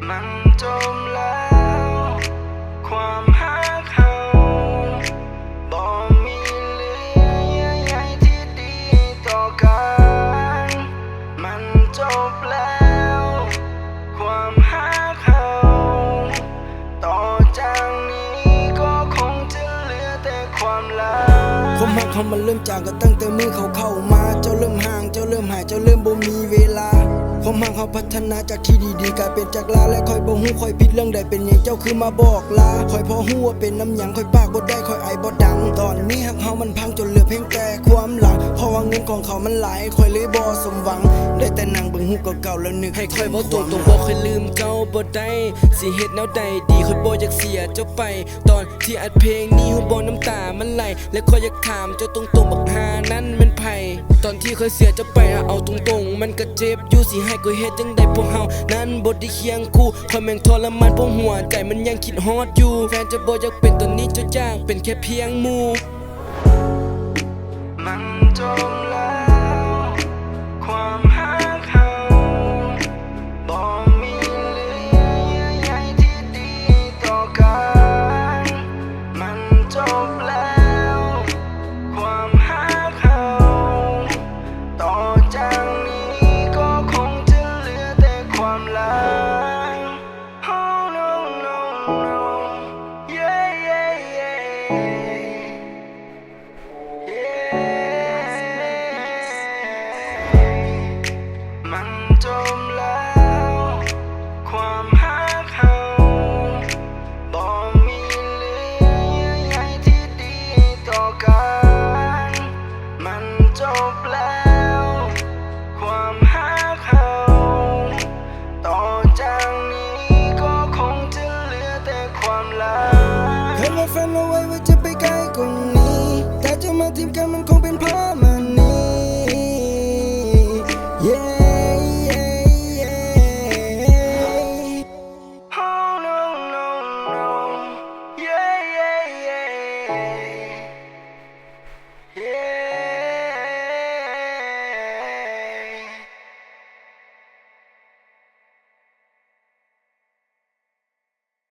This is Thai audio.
มันจมแล้วความรักเราบ่มีเหลือเยื่อใยที่ดีต่อกันมันจบแล้วความรักเราต่อจากนี้ก็คงจะเหลือแต่ความลับความรักเขามันเริ่มจากกันตั้งแต่มือเขาเข้ามาเจ้าเริ่มห่างเจ้าเริ่มหายเจ้าเริ่มบ่มีเวลาความรักเขาพัฒนาจากที่ดีๆกลายเป็นจากลาและค่อยบ่ฮู้ค่อยผิดเรื่องใดเป็นหยังเจ้าคือมาบอกลาค่อยพอฮู้ว่าเป็นน้ำหยังค่อยปากบ่ได้ค่อยไอบ่ดังตอนนี้รักเฮามันพังจนเหลือเพียงแต่ความหลังเพราะว่าเงินของเขามันหลายค่อยเลยบ่สมหวังได้แต่นั่งเบิ่งรูปเก่าๆแล้วนึกให้ค่อยบ่ตรงบ่เคยลืมเจ้าบ่ได้สิเฮ็ดแนวใดดีค่อยบ่อยากเสียเจ้าไปตอนที่อัดเพลงนี้ฮู้บ่น้ำตามันไหลและค่อยอยากถามเจ้าตรงๆบักหานั้นมันไผตอนที่ค่อยเสียเจ้าไปเอาตรงๆมันก็เจ็บอยู่สิให้ค่อยเฮ็ดจังได๋พวกเฮานั้นบ่ได้เคียงคู่ค่อยแม่งทรมานเพราะหัวใจมันยังคิดฮอดอยู่แฟนจะบ่อยากเป็นตัวนี้เจ้าจ้างเป็นแค่เพียงหมู่มันจมแล้วความรักเราบ่มีเหลือเยื่อใยที่ดีต่อกันมันจบแล้วความรักเราต่อจากนี้ก็คงจะเหลือแต่ความลับ Oh no no no yeah yeah yeahมันจมแล้วความรักเราบ่มีเหลือเยื่อใยที่ดีต่อกันมันจบแล้วความรักเราต่อจากนี้ก็คงจะเหลือแต่ความลับเคยว่าฝันเอาไว้ว่าจะไปไกลกว่านี้แต่จะมาทิ้งกันมันคงเป็น